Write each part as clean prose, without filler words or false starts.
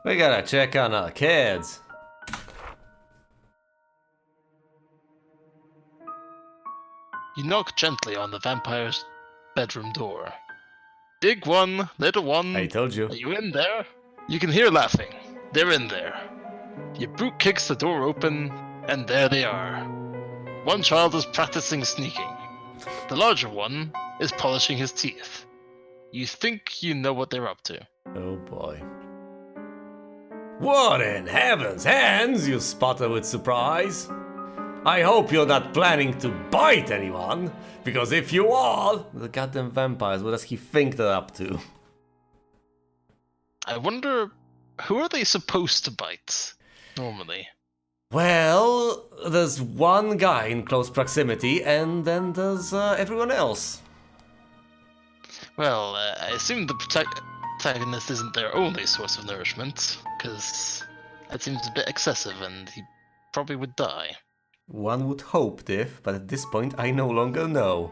We gotta check on our kids. You knock gently on the vampire's bedroom door. Big one, little one. I told you. Are you in there? You can hear laughing. They're in there. Your boot kicks the door open, and there they are. One child is practicing sneaking. The larger one is polishing his teeth. You think you know what they're up to. Oh boy. What in heaven's hands, you spotter with surprise? I hope you're not planning to bite anyone, because if you are, the goddamn vampires, what does he think they're up to? I wonder, who are they supposed to bite, normally? Well, there's one guy in close proximity, and then there's everyone else. Well, I assume the protagonist isn't their only source of nourishment, because that seems a bit excessive and he probably would die. One would hope, Diff, but at this point I no longer know.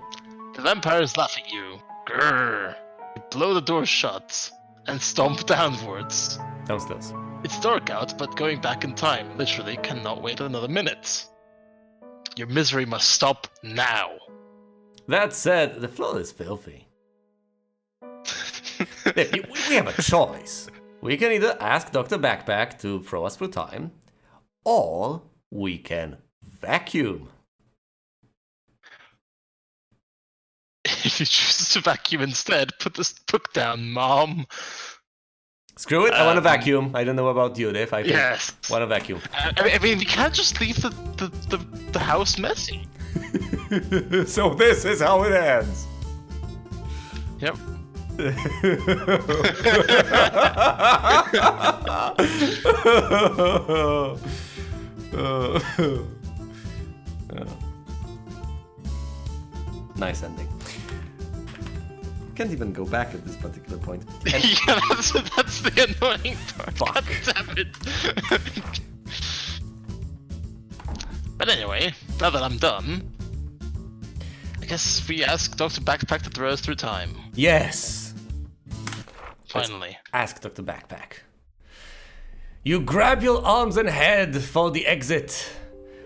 The vampires laugh at you. Grrr. You blow the door shut and stomp downwards. Downstairs. It's dark out, but going back in time literally cannot wait another minute. Your misery must stop now. That said, the floor is filthy. Diff, we have a choice. We can either ask Dr. Backpack to throw us through time, or we can vacuum. If you choose to vacuum instead, put this book down, Mom. Screw it, I want to vacuum. I don't know about you, Diff. I think Yes. want to vacuum. I mean, we can't just leave the house messy. So this is how it ends. Yep. Nice ending. Can't even go back at this particular point. And Yeah, that's the annoying part. Fuck. God damn it. But anyway, now that I'm done, I guess we ask Dr. Backpack to throw us through time. yes, Finally. ask Dr. Backpack. You grab your arms and head for the exit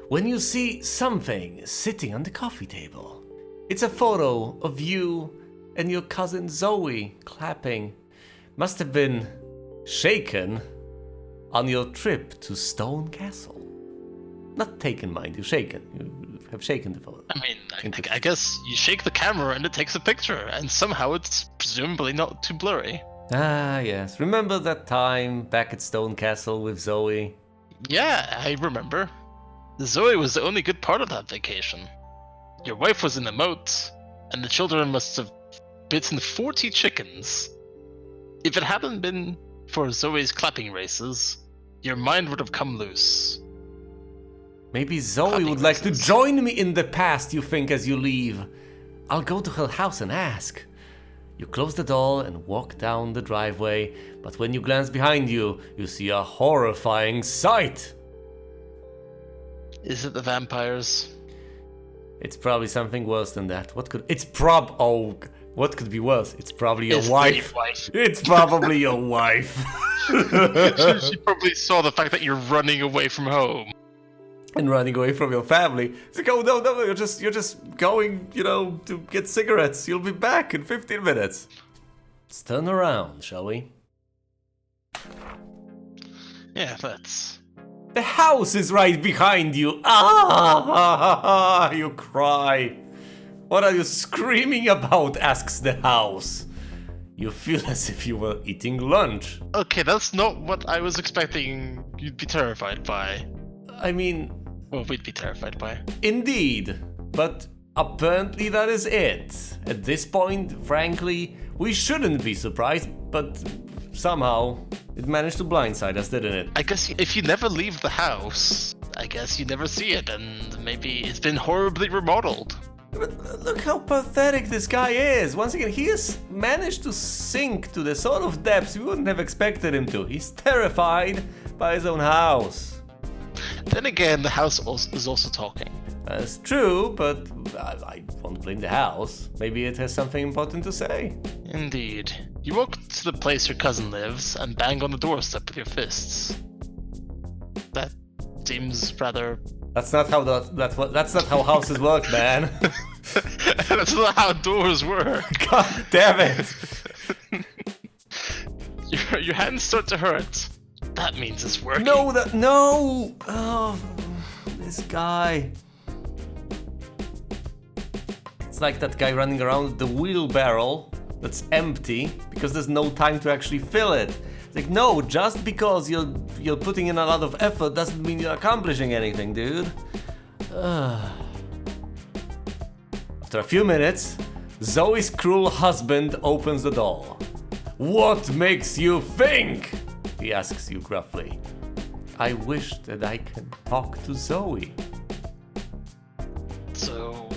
when you see something sitting on the coffee table. It's a photo of you and your cousin Zoe clapping. Must have been shaken on your trip to Stone Castle. Not taken, mind you, shaken. You have shaken the photo. I mean, I guess you shake the camera and it takes a picture, and somehow it's presumably not too blurry. Ah, yes. Remember that time back at Stone Castle with Zoe? Yeah, I remember. Zoe was the only good part of that vacation. Your wife was in the moat, and the children must have bitten 40 chickens. If it hadn't been for Zoe's clapping races, your mind would have come loose. Maybe Zoe Clapping would like to races. join me in the past, you think, as you leave. I'll go to her house and ask. You close the door and walk down the driveway, but when you glance behind you, you see a horrifying sight. Is it the vampires? It's probably something worse than that. What could what could be worse? It's probably your It's the wife. wife. It's probably your wife. She probably saw the fact that you're running away from home. And running away from your family. It's like, oh no, you're just going, to get cigarettes. You'll be back in 15 minutes. Let's turn around, shall we? Yeah, that's... The house is right behind you. Ah, you cry. What are you screaming about? Asks the house. You feel as if you were eating lunch. Okay, that's not what I was expecting you'd be terrified by. I mean, Well, we'd be terrified by. indeed, but apparently that is it. At this point, frankly, we shouldn't be surprised, but somehow it managed to blindside us, didn't it? I guess if you never leave the house, I guess you never see it, and maybe it's been horribly remodeled. But look how pathetic this guy is. Once again, he has managed to sink to the sort of depths we wouldn't have expected him to. He's terrified by his own house. Then again, the house is also talking. That's true, but I won't blame the house. Maybe it has something important to say. Indeed. You walk to the place your cousin lives and bang on the doorstep with your fists. That seems rather... That's not how that's not how houses work, man. That's not how doors work. God damn it! Your hands start to hurt. That means it's working. No! Oh, this guy. It's like that guy running around with the wheelbarrow that's empty because there's no time to actually fill it. It's like, no, just because you're putting in a lot of effort doesn't mean you're accomplishing anything, dude. After a few minutes, Zoe's cruel husband opens the door. What makes you think? He asks you gruffly. I wish that I can talk to Zoe. So...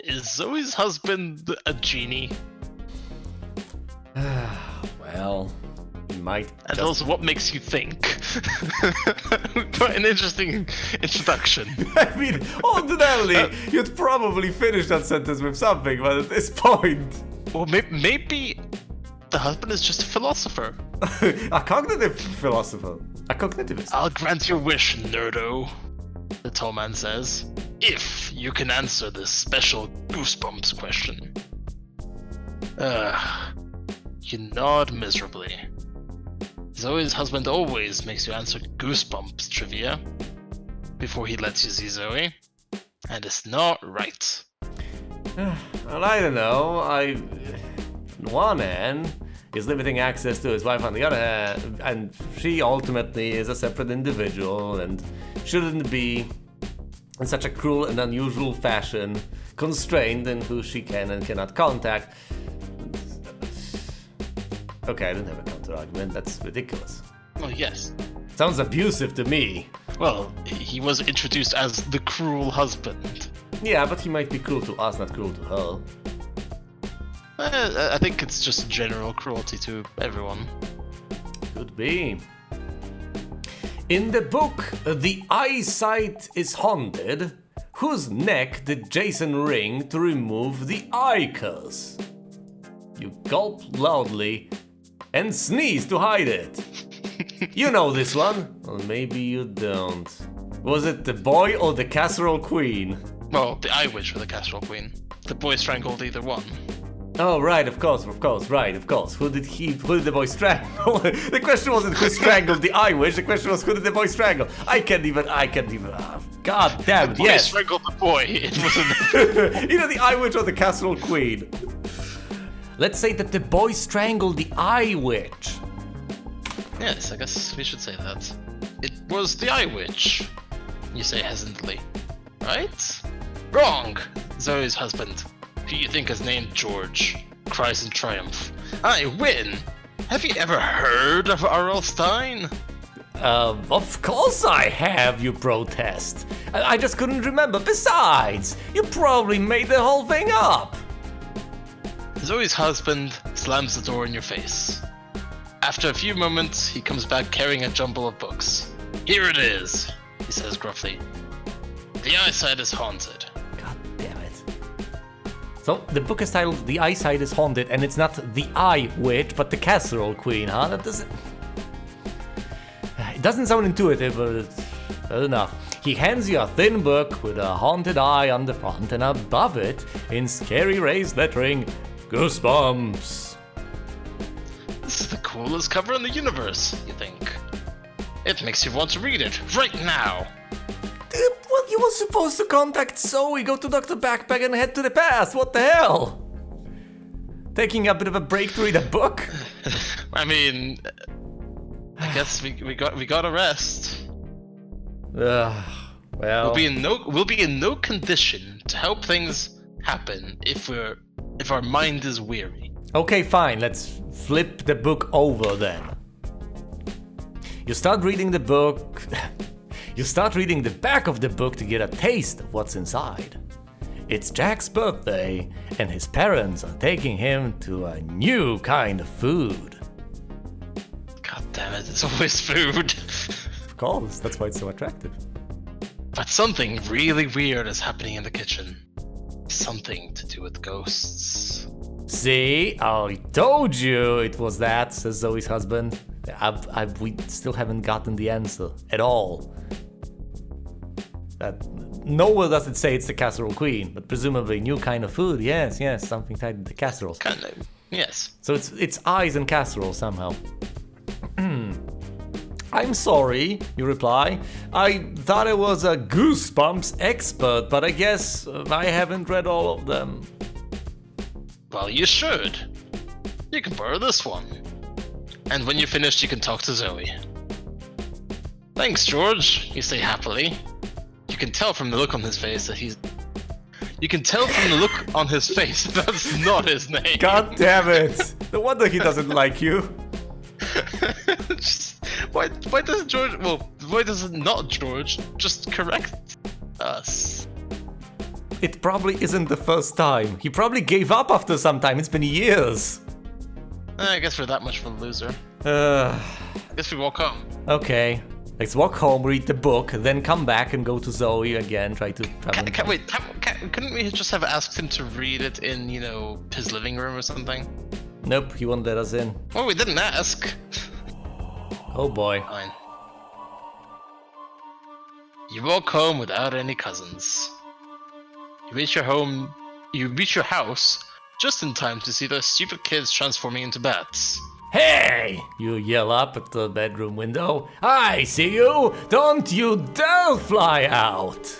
is Zoe's husband a genie? Well, he might. And also, what makes you think? Quite an interesting introduction. I mean, ordinarily, you'd probably finish that sentence with something, but at this point... Well, maybe the husband is just a philosopher. A cognitive philosopher. A cognitivist. I'll grant your wish, nerdo, the tall man says, if you can answer this special Goosebumps question. You nod miserably. Zoe's husband always makes you answer Goosebumps Trivia before he lets you see Zoe, and it's not right. Well, I don't know. On one hand, he's limiting access to his wife on the other hand, and she ultimately is a separate individual and shouldn't be, in such a cruel and unusual fashion, constrained in who she can and cannot contact. Okay, I don't have a counter-argument. That's ridiculous. Well, yes. Sounds abusive to me. Well, he was introduced as the cruel husband. Yeah, but he might be cruel to us, not cruel to her. I think it's just general cruelty to everyone. Could be. In the book, The Eyesight is Haunted, whose neck did Jason wring to remove the eye curse? You gulp loudly and sneeze to hide it. You know this one. Well, maybe you don't. Was it the boy or the Casserole Queen? Well, the eye witch or the Casserole Queen. The boy strangled either one. Oh, right, of course. Who did the boy strangle? The question wasn't who strangled the eye witch, the question was who did the boy strangle? I can't even, God damn it, yes. The boy strangled the boy, it wasn't... Either the eye witch or the Casserole Queen. Let's say that the boy strangled the eye witch. Yes, I guess we should say that. It was the eye witch, you say hesitantly. Right? Wrong! Zoe's husband, who you think is named George, cries in triumph. I win! Have you ever heard of R.L. Stein? Of course I have, you protest. I just couldn't remember. Besides, you probably made the whole thing up. Zoe's husband slams the door in your face. After a few moments, he comes back carrying a jumble of books. Here it is, he says gruffly. The Eyesight is Haunted. God damn it. So, the book is titled The Eyesight is Haunted, and it's not The Eye Witch, but the Casserole Queen, huh? That doesn't... It doesn't sound intuitive, but it's fair enough. He hands you a thin book with a haunted eye on the front, and above it, in scary raised lettering, Goosebumps. This is the coolest cover in the universe, you think. It makes you want to read it right now. Well, you were supposed to contact Zoe, go to Dr. Backpack and head to the past. What the hell? Taking a bit of a break to read a book? I mean, I guess we got a rest. Well, we'll be in no condition to help things happen if our mind is weary. Okay, fine. Let's flip the book over then. You start reading the book. You start reading the back of the book to get a taste of what's inside. It's Jack's birthday, and his parents are taking him to a new kind of food. God damn it, it's always food. Of course, that's why it's so attractive. But something really weird is happening in the kitchen. Something to do with ghosts. See? I told you it was that, says Zoe's husband. We still haven't gotten the answer at all. Nowhere does it say it's the Casserole Queen, but presumably new kind of food. Yes, something tied to the casseroles. Kind of, yes. So it's eyes and casserole somehow. I'm sorry, you reply. I thought I was a Goosebumps expert, but I guess I haven't read all of them. Well, you should. You can borrow this one. And when you're finished, you can talk to Zoe. Thanks, George, you say happily. You can tell from the look on his face that that's not his name. God damn it! No wonder he doesn't like you. Why does not George just correct us? It probably isn't the first time. He probably gave up after some time. It's been years. I guess we're that much of a loser. I guess we walk home. Okay. Let's walk home, read the book, then come back and go to Zoe again, try to... Couldn't we just have asked him to read it in, his living room or something? Nope, he won't let us in. Well, we didn't ask. Oh boy. Fine. You walk home without any cousins. You reach your house just in time to see those stupid kids transforming into bats. Hey! You yell up at the bedroom window. I see you! Don't you dare fly out!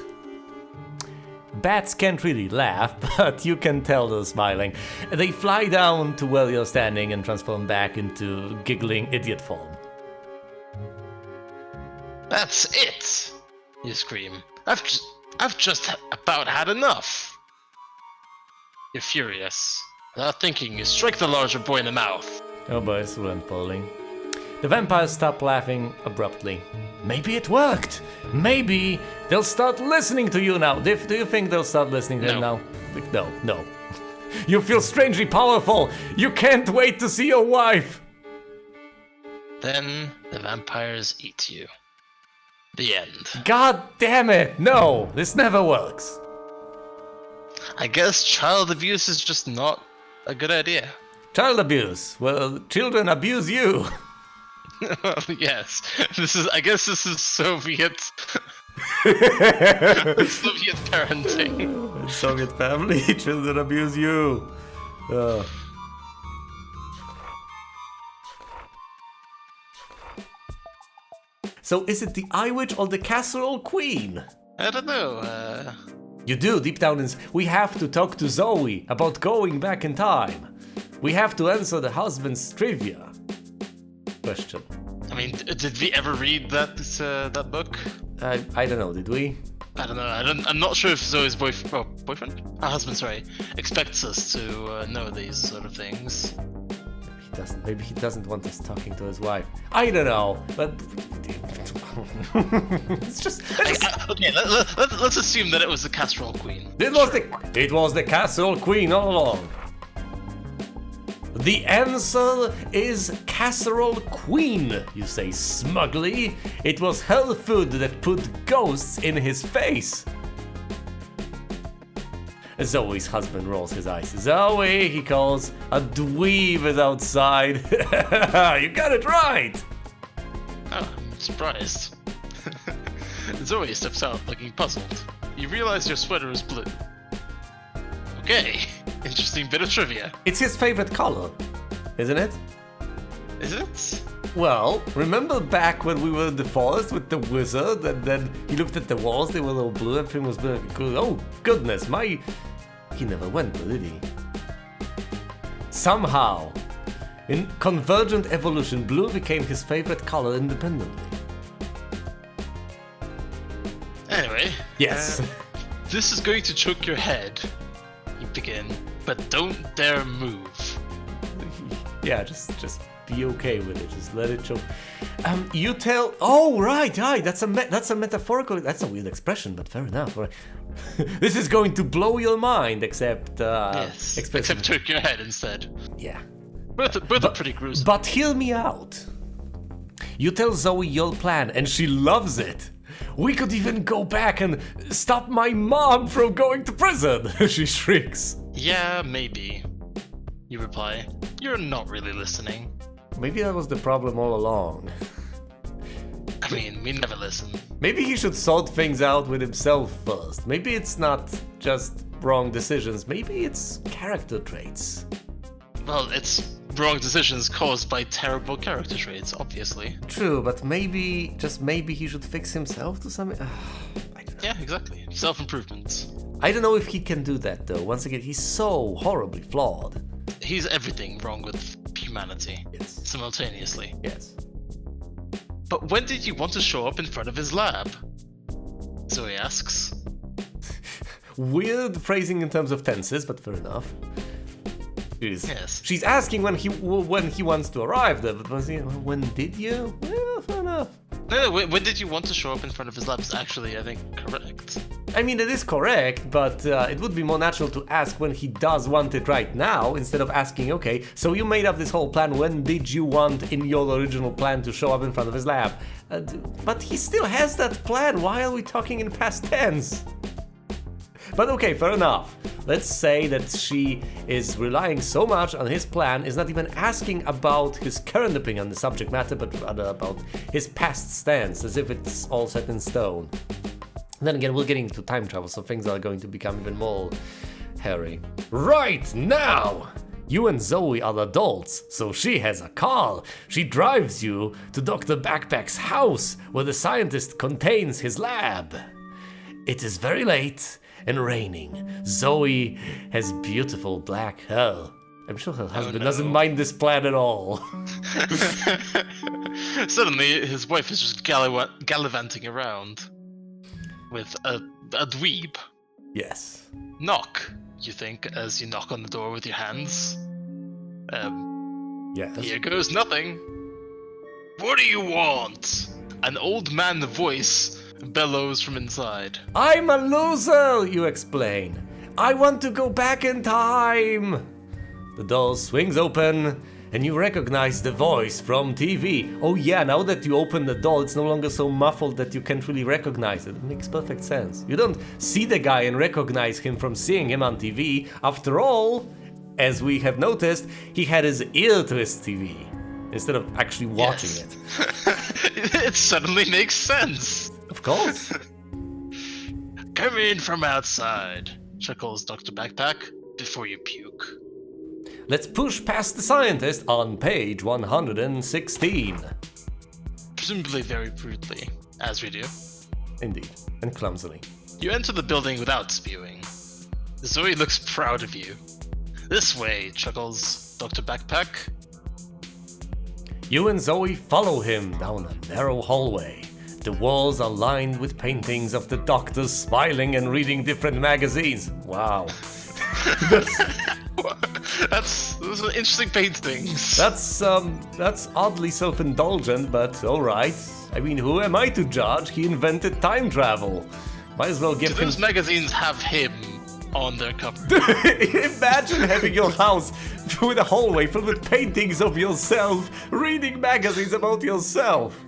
Bats can't really laugh, but you can tell they're smiling. They fly down to where you're standing and transform back into giggling idiot form. That's it! You scream. I've just about had enough. You're furious. Without thinking, you strike the larger boy in the mouth. Oh boy, it's pulling. The vampires stop laughing abruptly. Maybe it worked! Maybe they'll start listening to you now. Do you think they'll start listening to him now? No. You feel strangely powerful! You can't wait to see your wife! Then the vampires eat you. The end. God damn it! No! This never works! I guess child abuse is just not a good idea. Child abuse? Well, children abuse you. Yes. I guess this is Soviet... Soviet parenting. Soviet family, children abuse you. So is it the Eye Witch or the Casserole Queen? I don't know, You do, deep down we have to talk to Zoe about going back in time. We have to answer the husband's trivia. Question. I mean, did we ever read that book? I don't know, did we? I don't know. I'm not sure if Zoe's boyfriend? Her husband, sorry, expects us to know these sort of things. Maybe he doesn't want us talking to his wife. I don't know, but it's just. Okay, let's assume that it was the Casserole Queen. It was the Casserole Queen all along. The answer is Casserole Queen, you say smugly. It was her food that put ghosts in his face. Zoe's husband rolls his eyes. Zoe, he calls, a dweeb is outside. You got it right. Oh, I'm surprised. Zoe steps out looking puzzled. You realize your sweater is blue. Okay, interesting bit of trivia. It's his favorite color, isn't it? Is it? Well, remember back when we were in the forest with the wizard and then he looked at the walls, they were all blue, everything was blue. Oh, goodness, he never went blue, did he? Somehow, in convergent evolution, blue became his favorite color independently. Anyway. Yes. This is going to choke your head. You begin, but don't dare move. Yeah, just be okay with it. Just let it choke. You tell. Oh, right. That's a metaphorical. That's a weird expression, but fair enough. Right. This is going to blow your mind, except. Yes. Except choke your head instead. Yeah. Both are pretty gruesome. But hear me out. You tell Zoe your plan, and she loves it. We could even go back and stop my mom from going to prison. She shrieks. Yeah, maybe. You reply, "You're not really listening." Maybe that was the problem all along. I mean, we never listen. Maybe he should sort things out with himself first. Maybe it's not just wrong decisions. Maybe it's character traits. Well, it's wrong decisions caused by terrible character traits, obviously. True, but maybe, just maybe he should fix himself to some... I don't know. Yeah, exactly. Self-improvement. I don't know if he can do that though. Once again, he's so horribly flawed. He's everything wrong with humanity. Yes. Simultaneously. Yes. But when did you want to show up in front of his lab? Zoe asks. Weird phrasing in terms of tenses, but fair enough. Yes. She's asking when he wants to arrive there, but when did you? Well, fair enough. No, when did you want to show up in front of his lab is actually, I think, correct. I mean, it is correct, but it would be more natural to ask when he does want it right now, instead of asking, okay, so you made up this whole plan, when did you want in your original plan to show up in front of his lab? But he still has that plan, why are we talking in past tense? But okay, fair enough. Let's say that she is relying so much on his plan, is not even asking about his current opinion on the subject matter, but rather about his past stance, as if it's all set in stone. And then again, we're getting into time travel, so things are going to become even more hairy. Right now! You and Zoe are adults, so she has a car. She drives you to Dr. Backpack's house, where the scientist contains his lab. It is very late and raining. Zoe has beautiful black hair. I'm sure her husband doesn't mind this plan at all. Suddenly, his wife is just gallivanting around with a dweeb. Yes. Knock, you think, as you knock on the door with your hands. Yes. Here goes nothing. What do you want? An old man voice bellows from inside. I'm a loser, you explain. I want to go back in time. The door swings open, and you recognize the voice from TV. Oh yeah, now that you open the door, it's no longer so muffled that you can't really recognize it. It makes perfect sense. You don't see the guy and recognize him from seeing him on TV. After all, as we have noticed, he had his ear to his TV instead of actually watching it. It suddenly makes sense. Of course. Come in from outside, chuckles Dr. Backpack, before you puke. Let's push past the scientist on page 116. Presumably very rudely, as we do. Indeed, and clumsily. You enter the building without spewing. Zoe looks proud of you. This way, chuckles Dr. Backpack. You and Zoe follow him down a narrow hallway. The walls are lined with paintings of the doctors smiling and reading different magazines. Wow. Those are interesting paintings. That's oddly self-indulgent, but alright. I mean, who am I to judge? He invented time travel. Might as well give him... Those magazines have him on their cover. Imagine having your house with a hallway filled with paintings of yourself, reading magazines about yourself.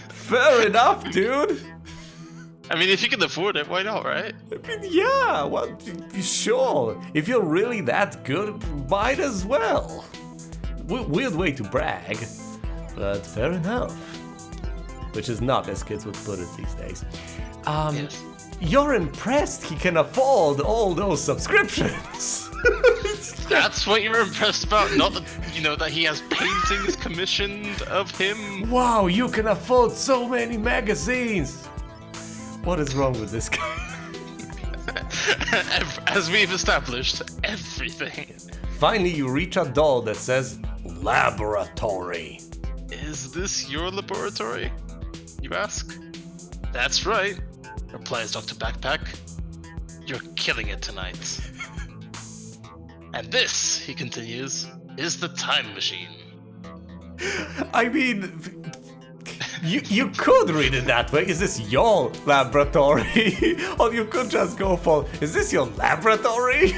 Fair enough, dude. I mean, if you can afford it, why not, right? I mean, yeah, well, sure. If you're really that good, might as well. Weird way to brag, but fair enough. Which is not as kids would put it these days. Yes. You're impressed he can afford all those subscriptions. That's what you're impressed about, not that, that he has paintings commissioned of him. Wow, you can afford so many magazines. What is wrong with this guy? As we've established, everything. Finally, you reach a door that says laboratory. Is this your laboratory? You ask. That's right, replies Dr. Backpack. You're killing it tonight. And this, he continues, is the time machine. I mean, you could read it that way. Is this your laboratory? Or you could just go for, is this your laboratory?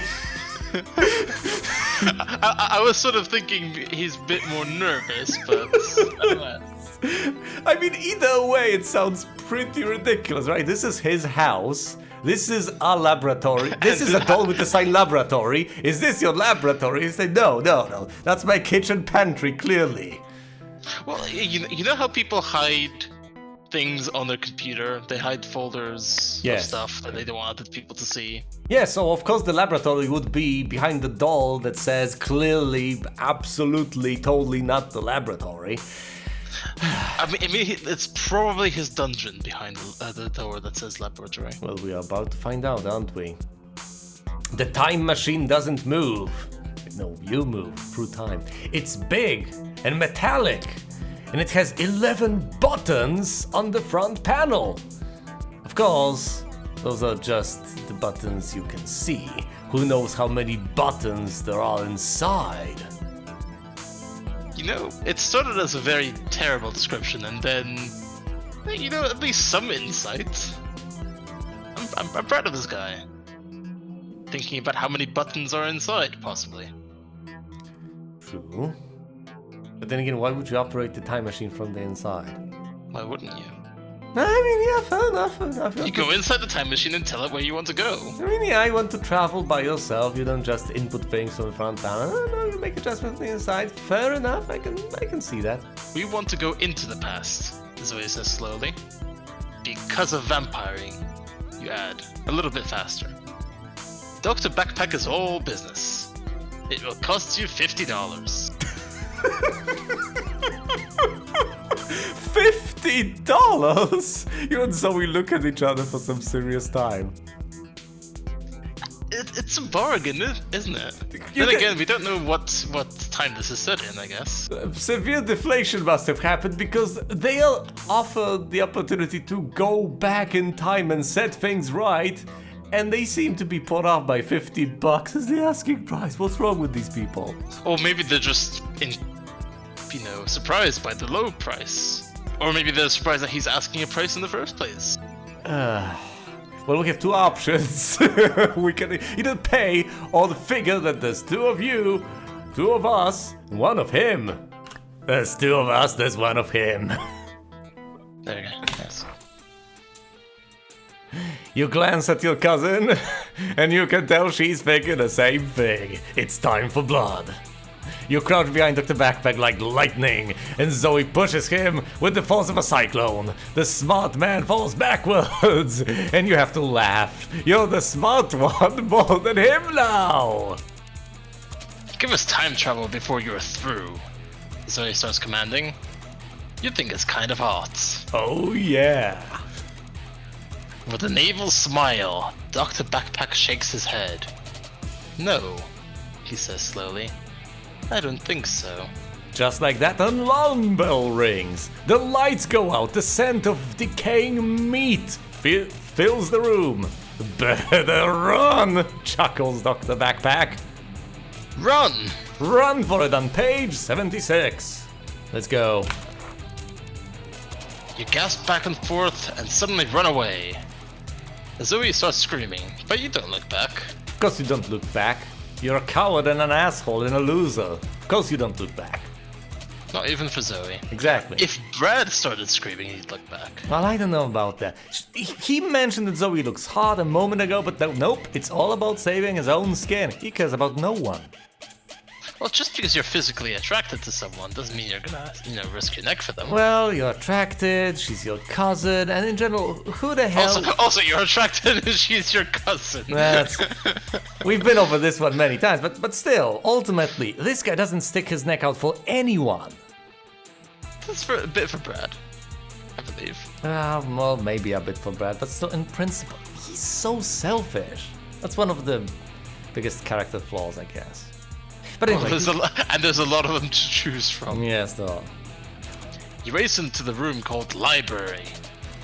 I was sort of thinking he's a bit more nervous, but I don't know. I mean, either way, it sounds pretty ridiculous, right? This is his house. This is a laboratory. This is a doll with the sign laboratory. Is this your laboratory? He said, no. That's my kitchen pantry, clearly. Well, you know how people hide things on their computer? They hide folders of stuff that they don't want other people to see. Yeah, so of course the laboratory would be behind the doll that says clearly, absolutely, totally not the laboratory. I mean, it's probably his dungeon behind the door that says laboratory. Well, we are about to find out, aren't we? The time machine doesn't move. No, you move through time. It's big and metallic, and it has 11 buttons on the front panel. Of course, those are just the buttons you can see. Who knows how many buttons there are inside? You know, it started as a very terrible description, and then, you know, at least some insight. I'm proud of this guy. Thinking about how many buttons are inside, possibly. True. But then again, why would you operate the time machine from the inside? Why wouldn't you? I mean, yeah, fair enough. You go inside the time machine and tell it where you want to go. I mean, yeah, you want to travel by yourself. You don't just input things from the front panel. No, you make adjustments from the inside. Fair enough. I can see that. We want to go into the past, Zoe says slowly. Because of vampiring, you add a little bit faster. Dr. Backpack is all business. It will cost you $50. $50? You and Zoe look at each other for some serious time. It's a bargain, isn't it? Then again, we don't know what time this is set in, I guess. Severe deflation must have happened because they are offered the opportunity to go back in time and set things right, and they seem to be put off by $50 as the asking price. What's wrong with these people? Or maybe they're just surprised by the low price. Or maybe they're surprised that he's asking a price in the first place. Well, we have two options. We can either pay or the figure that there's two of you, two of us, one of him. There's two of us, there's one of him. There you go, yes. You glance at your cousin, and you can tell she's thinking the same thing. It's time for blood. You crouch behind Dr. Backpack like lightning, and Zoe pushes him with the force of a cyclone. The smart man falls backwards, and you have to laugh. You're the smart one more than him now! Give us time travel before you're through, Zoe starts commanding. You'd think it's kind of hot. Oh yeah. With a navel smile, Dr. Backpack shakes his head. No, he says slowly. I don't think so. Just like that, an alarm bell rings. The lights go out. The scent of decaying meat fills the room. Better run, chuckles Dr. Backpack. Run! Run for it on page 76. Let's go. You gasp back and forth and suddenly run away. Zoe starts screaming, but you don't look back. Of course you don't look back. You're a coward and an asshole and a loser. Of course you don't look back. Not even for Zoe. Exactly. If Brad started screaming, he'd look back. Well, I don't know about that. He mentioned that Zoe looks hot a moment ago, but nope, it's all about saving his own skin. He cares about no one. Well, just because you're physically attracted to someone doesn't mean you're gonna, risk your neck for them. Well, you're attracted, she's your cousin, and in general, who the hell... Also you're attracted and she's your cousin. We've been over this one many times, but still, ultimately, this guy doesn't stick his neck out for anyone. That's a bit for Brad, I believe. Well, maybe a bit for Brad, but still, in principle, he's so selfish. That's one of the biggest character flaws, I guess. But anyway, there's a lot of them to choose from. Yes, there are. You race into the room called Library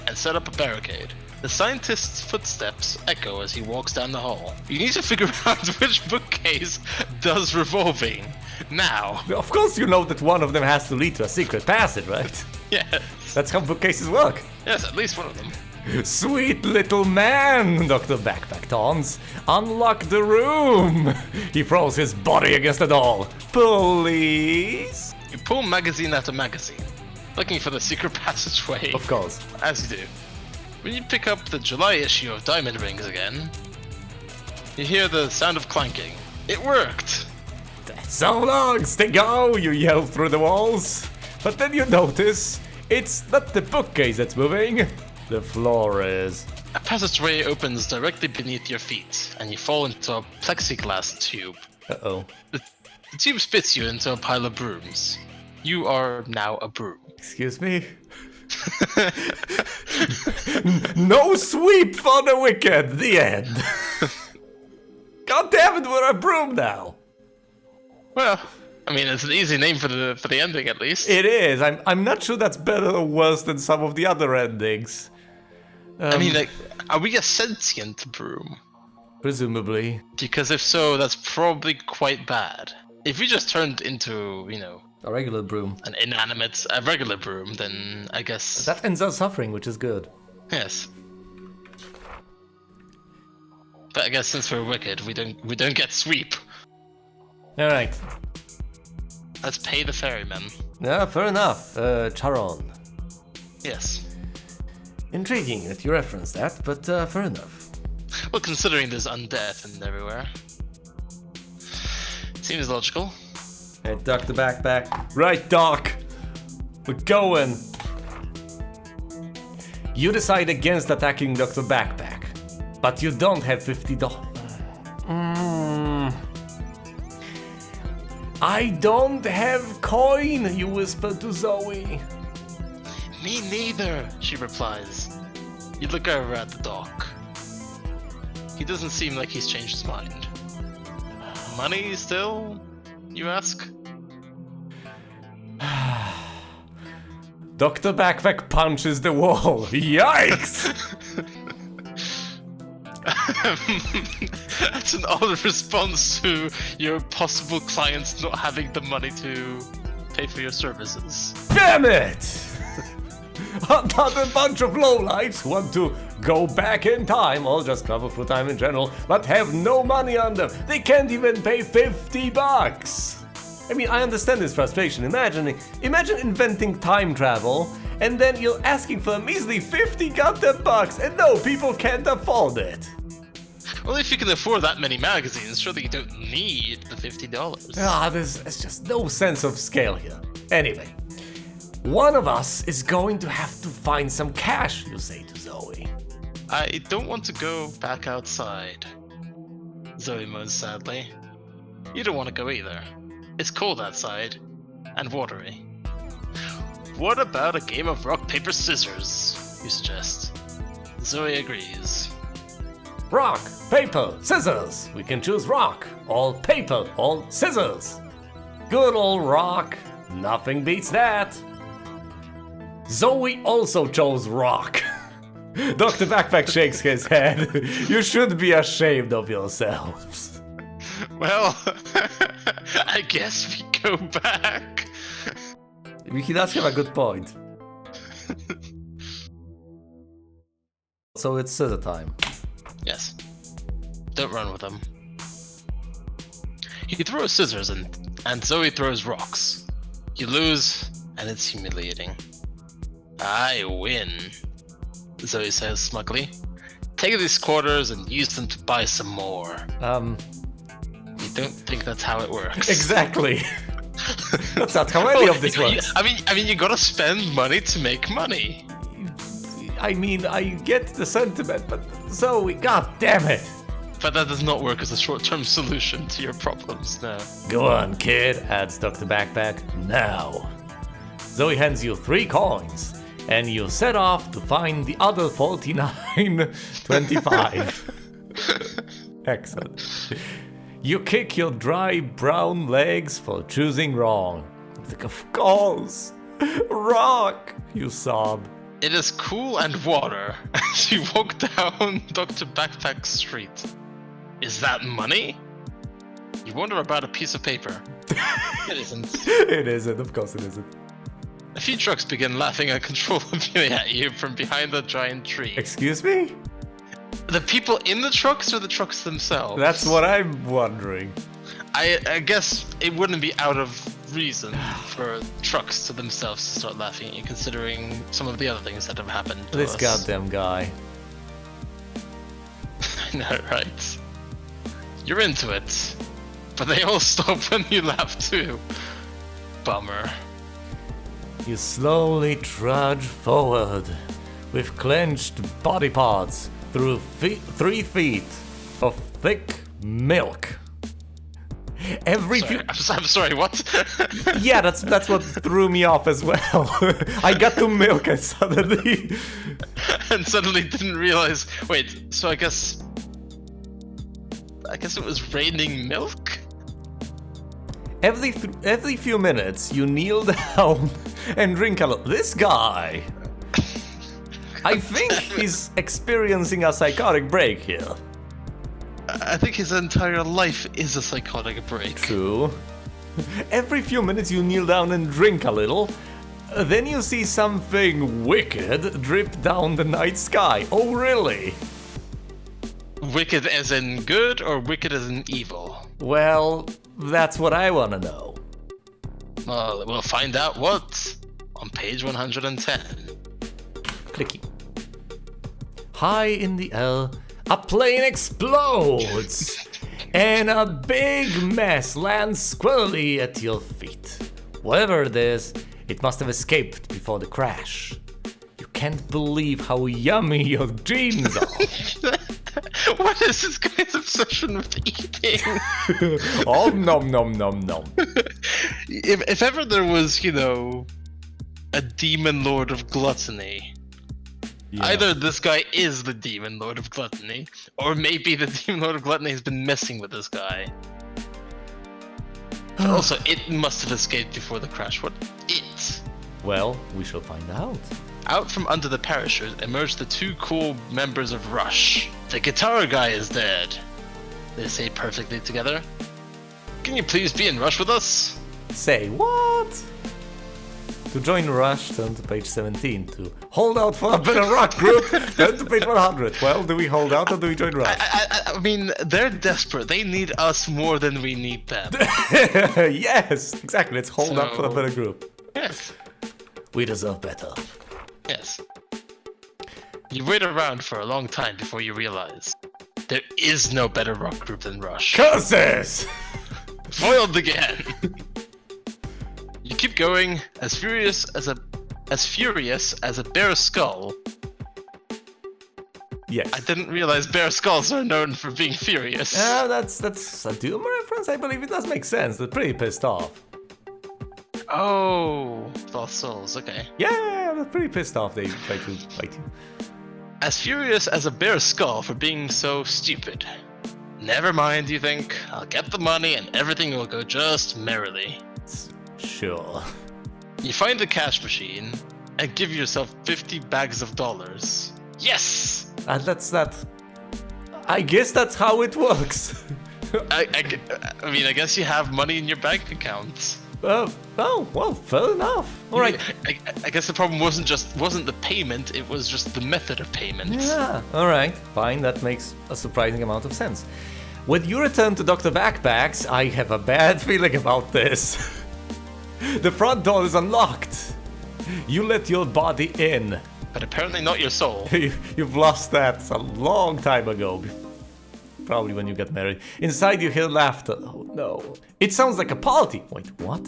and set up a barricade. The scientist's footsteps echo as he walks down the hall. You need to figure out which bookcase does revolving now. Of course you know that one of them has to lead to a secret passage, right? Yes. That's how bookcases work. Yes, at least one of them. Sweet little man, Dr. Backpack taunts. Unlock the room. He throws his body against the door. Police? You pull magazine after magazine, looking for the secret passageway. Of course. As you do. When you pick up the July issue of Diamond Rings again, you hear the sound of clanking. It worked! So long, stay go, you yell through the walls. But then you notice it's not the bookcase that's moving, the floor is. A passageway opens directly beneath your feet, and you fall into a plexiglass tube. Uh-oh. The tube spits you into a pile of brooms. You are now a broom. Excuse me? No sweep for the wicked, the end. God damn it, we're a broom now. Well, I mean, it's an easy name for the ending, at least. It is. I'm not sure that's better or worse than some of the other endings. I mean, like, are we a sentient broom? Presumably. Because if so, that's probably quite bad. If we just turned into, you know, A regular broom. a regular broom, then I guess... That ends our suffering, which is good. Yes. But I guess since we're wicked, we don't get sweep. Alright. Let's pay the ferryman. Yeah, fair enough. Charon. Yes. Intriguing that you reference that, but fair enough. Well, considering there's undeath and everywhere. Seems logical. Hey, Doc the backpack. Right, Doc. We're going. You decide against attacking Dr. Backpack, but you don't have $50. I don't have coin, you whisper to Zoe. Me neither, she replies. You look over at the doc. He doesn't seem like he's changed his mind. Money still, you ask? Dr. Backpack punches the wall. Yikes! That's an odd response to your possible clients not having the money to pay for your services. Damn it! Another bunch of lowlifes who want to go back in time or just travel through time in general, but have no money on them. They can't even pay $50. I mean, I understand this frustration. Imagine inventing time travel, and then you're asking for a measly 50 goddamn bucks, and no, people can't afford it. Well, if you can afford that many magazines, surely you don't need the $50. There's just no sense of scale here. Anyway, one of us is going to have to find some cash, you say to Zoe. I don't want to go back outside, Zoe moans sadly. You don't want to go either. It's cold outside, and watery. What about a game of rock, paper, scissors, you suggest? Zoe agrees. Rock, paper, scissors. We can choose rock, or paper, or scissors. Good old rock. Nothing beats that. Zoe also chose rock. Dr. Backpack shakes his head. You should be ashamed of yourselves. Well, I guess we go back. He does have a good point. So it's scissor time. Yes. Don't run with them. He throws scissors and Zoe throws rocks. You lose, and it's humiliating. I win, Zoe says smugly. Take these quarters and use them to buy some more. You don't think that's how it works? Exactly. That's not how any of this works. I mean, you gotta spend money to make money. I mean, I get the sentiment, but Zoe, god damn it. But that does not work as a short-term solution to your problems, no. Go on, kid, adds Dr. Backpack. Now. Zoe hands you 3 coins, and you set off to find the other 49.25. Excellent. You kick your dry brown legs for choosing wrong. Of course. Rock, you sob. It is cool and water as you walk down Dr. Backpack's street. Is that money? You wonder about a piece of paper. It isn't. It isn't, of course it isn't. A few trucks begin laughing uncontrollably at you from behind a giant tree. Excuse me? The people in the trucks or the trucks themselves? That's what I'm wondering. I guess it wouldn't be out of reason for trucks to themselves to start laughing at you, considering some of the other things that have happened to This us. goddamn guy. I know, right? You're into it, but they all stop when you laugh too. Bummer. You slowly trudge forward with clenched body parts through 3 feet of thick milk. Every few... I'm sorry, what? Yeah, that's what threw me off as well. I got to milk and suddenly... And suddenly didn't realize... Wait, so I guess it was raining milk? Every few minutes, you kneel down and drink a lot. This guy... I think he's experiencing a psychotic break here. I think his entire life is a psychotic break. True. Every few minutes you kneel down and drink a little. Then you see something wicked drip down the night sky. Oh, really? Wicked as in good or wicked as in evil? Well, that's what I want to know. Well, we'll find out what on page 110. Clicky. High in the air, a plane explodes, and a big mess lands squarely at your feet. Whatever it is, it must have escaped before the crash. You can't believe how yummy your dreams are. What is this guy's obsession with eating? Oh, nom nom nom nom. If ever there was, a demon lord of gluttony, either this guy is the demon lord of gluttony, or maybe the demon lord of gluttony has been messing with this guy. Also, it must have escaped before the crash. What it? Well, we shall find out. Out from under the parachute emerged the 2 cool members of Rush. The guitar guy is dead. They say perfectly together. Can you please be in Rush with us? Say what? To join Rush, turn to page 17. To hold out for a better rock group, turn to page 100. Well, do we hold out or do we join Rush? I mean, they're desperate. They need us more than we need them. Yes, exactly. Let's hold out for a better group. Yes. We deserve better. Yes. You wait around for a long time before you realize there is no better rock group than Rush. Curses! Foiled again. You keep going, as furious as a bear skull. Yes. I didn't realize bear skulls are known for being furious. That's a Doom reference. I believe it does make sense. They're pretty pissed off. Oh, Lost Souls. Okay. Yeah, they're pretty pissed off. They try to fight you. As furious as a bear skull for being so stupid. Never mind, you think. I'll get the money and everything will go just merrily. Sure. You find the cash machine and give yourself 50 bags of dollars. Yes! That's that. I guess that's how it works. I mean, I guess you have money in your bank account. Oh, well, fair enough. All right. I guess the problem wasn't the payment, it was just the method of payment. Yeah, all right. Fine, that makes a surprising amount of sense. When you return to Dr. Backpacks, I have a bad feeling about this. The front door is unlocked. You let your body in. But apparently not your soul. You've lost that a long time ago. Probably when you get married. Inside you hear laughter. Oh no. It sounds like a party. Wait, what?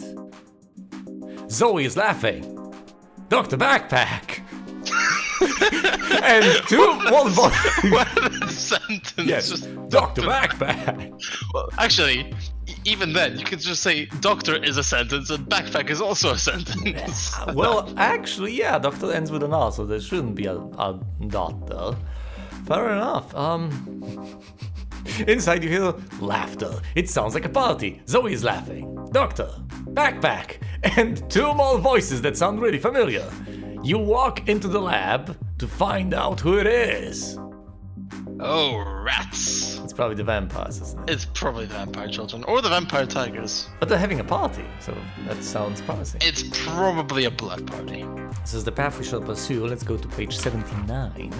Zoe is laughing. Dr. Backpack. And 2 more boys. What a sentence. Yes, Just Dr. Backpack. Well, actually, even then, you could just say doctor is a sentence and backpack is also a sentence. Well, actually, yeah, doctor ends with an R, so there shouldn't be a dot there. Fair enough. Inside you hear laughter. It sounds like a party. Zoe is laughing. Doctor, Backpack, and 2 more voices that sound really familiar. You walk into the lab to find out who it is. Oh, rats. It's probably the vampires, isn't it? It's probably the vampire children or the vampire tigers. But they're having a party, so that sounds promising. It's probably a blood party. This is the path we shall pursue. Let's go to page 79.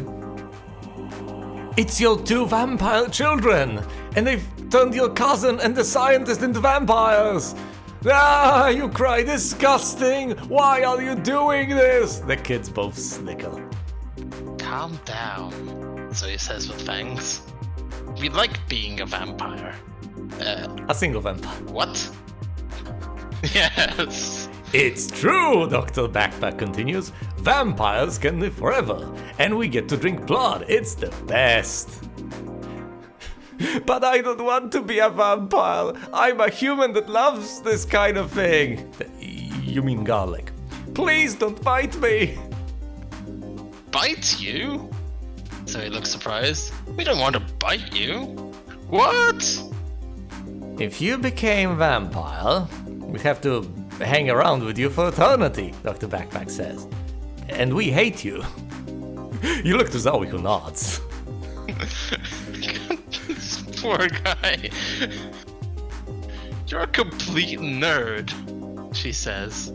It's your 2 vampire children! And they've turned your cousin and the scientist into vampires! Ah, you cry disgusting! Why are you doing this? The kids both snicker. Calm down, Zoe says with fangs. We like being a vampire. A single vampire. What? Yes. It's true, Dr. Backpack continues. Vampires can live forever, and we get to drink blood. It's the best. But I don't want to be a vampire. I'm a human that loves this kind of thing. You mean garlic. Please don't bite me. Bite you? Zoe looks surprised. We don't want to bite you. What? If you became vampire, we'd have to hang around with you for eternity, Dr. Backpack says. And we hate you. You look to Zoe, who nods. This poor guy. You're a complete nerd, she says.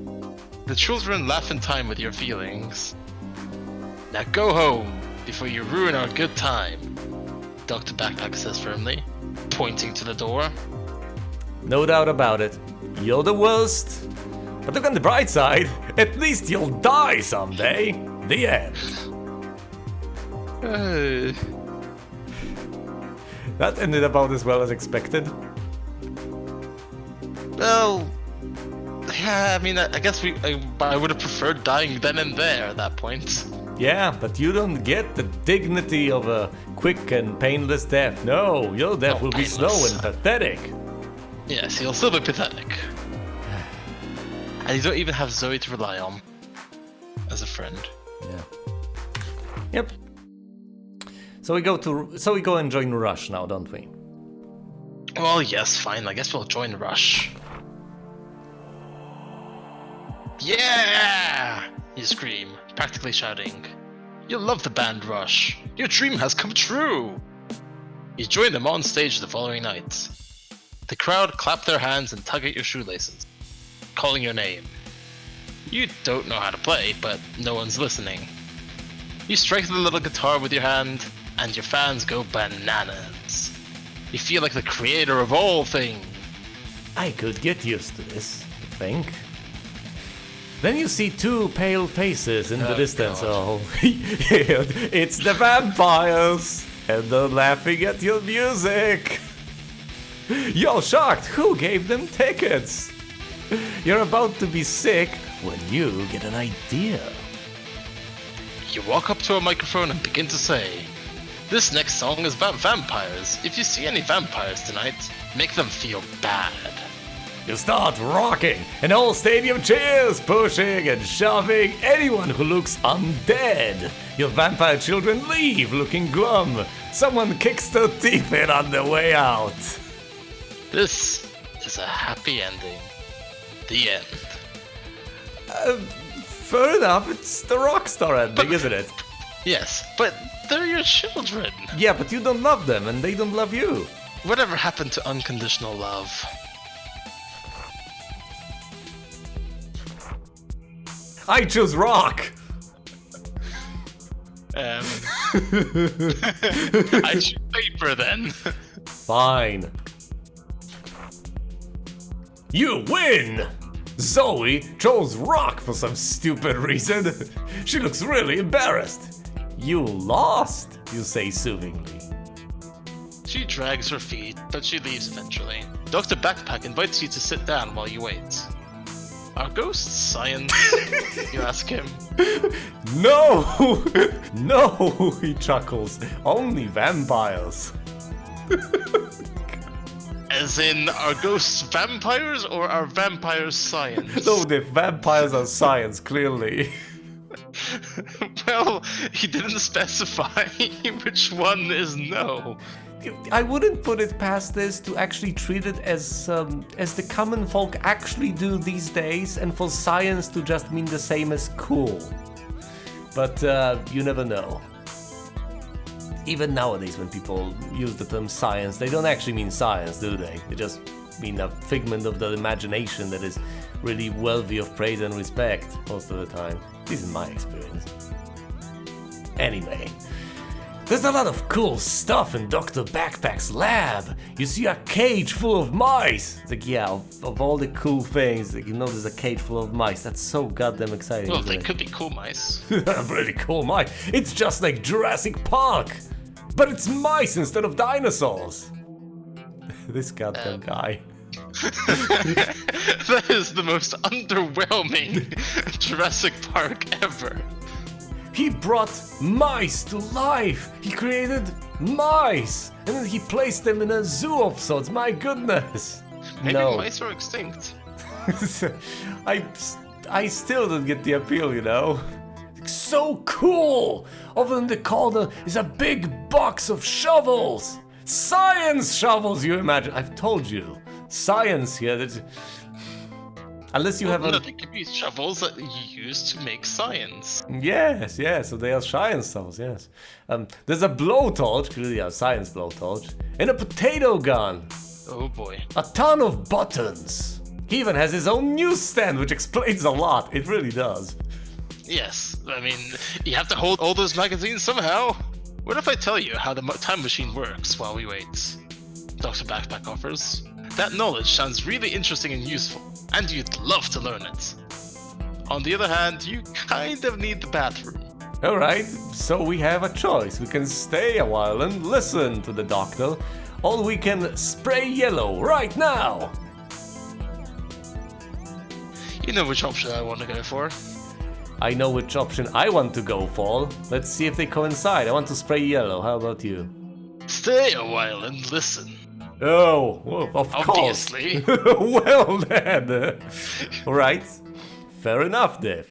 The children laugh in time with your feelings. Now go home before you ruin our good time, Dr. Backpack says firmly, pointing to the door. No doubt about it. You're the worst. But look on the bright side. At least you'll die someday. The end. That ended about as well as expected. Well, yeah, I mean, I guess I would have preferred dying then and there at that point. Yeah, but you don't get the dignity of a quick and painless death. No, your death will be slow and pathetic. Yes, he'll still be pathetic. And you don't even have Zoe to rely on as a friend. Yeah. Yep. So we go and join Rush now, don't we? Well, yes, fine. I guess we'll join Rush. Yeah! You scream, practically shouting. You'll love the band Rush. Your dream has come true! You join them on stage the following night. The crowd clap their hands and tug at your shoelaces, calling your name. You don't know how to play, but no one's listening. You strike the little guitar with your hand, and your fans go bananas. You feel like the creator of all things. I could get used to this, I think. Then you see two pale faces in the distance. God. Oh, it's the vampires, and they're laughing at your music. You're shocked. Who gave them tickets? You're about to be sick when you get an idea. You walk up to a microphone and begin to say, "This next song is about vampires. If you see any vampires tonight, make them feel bad." You start rocking, and the whole stadium cheers, pushing and shoving anyone who looks undead. Your vampire children leave looking glum. Someone kicks their teeth in on their way out. This is a happy ending. The end. Fair enough, it's the rockstar ending, isn't it? Yes, but they're your children. Yeah, but you don't love them, and they don't love you. Whatever happened to unconditional love? I choose rock! I choose paper then. Fine. You win! Zoe chose rock for some stupid reason. She looks really embarrassed. You lost, you say soothingly. She drags her feet, but she leaves eventually. Dr. Backpack invites you to sit down while you wait. Are ghosts science? You ask him. No! No, he chuckles. Only vampires. As in, are ghosts vampires or are vampires science? No, the vampires are science, clearly. Well, he didn't specify which one is no. I wouldn't put it past this to actually treat it as the common folk actually do these days, and for science to just mean the same as cool. But you never know. Even nowadays, when people use the term science, they don't actually mean science, do they? They just mean a figment of their imagination that is really worthy of praise and respect most of the time. This is my experience. Anyway, there's a lot of cool stuff in Dr. Backpack's lab. you see a cage full of mice. It's like, yeah, of all the cool things, like, there's a cage full of mice. That's so goddamn exciting. Well, isn't they it? could be cool mice. Really cool mice. It's just like Jurassic Park, but it's mice instead of dinosaurs. This goddamn guy. That is the most underwhelming Jurassic Park ever. He brought mice to life. He created mice, and then he placed them in a zoo of sorts. My goodness. Maybe No. mice are extinct. I still don't get the appeal, So cool! Over in the corner is a big box of shovels! Science shovels, you imagine? I've told you. Science here. Unless you have No, they could be shovels that you use to make science. Yes, so they are science shovels, yes. There's a blowtorch, clearly a science blowtorch, and a potato gun. Oh boy. A ton of buttons. He even has his own newsstand, which explains a lot. It really does. Yes, I mean, you have to hold all those magazines somehow. What if I tell you how the time machine works while we wait? Dr. Backpack offers. That knowledge sounds really interesting and useful, and you'd love to learn it. On the other hand, you kind of need the bathroom. Alright, so we have a choice. We can stay a while and listen to the doctor, or we can spray yellow right now. You know which option I want to go for. I know which option I want to go for. Let's see if they coincide. I want to spray yellow. How about you? Stay a while and listen. Oh, well, of Obviously. course. Well then. Alright. Fair enough, Dave.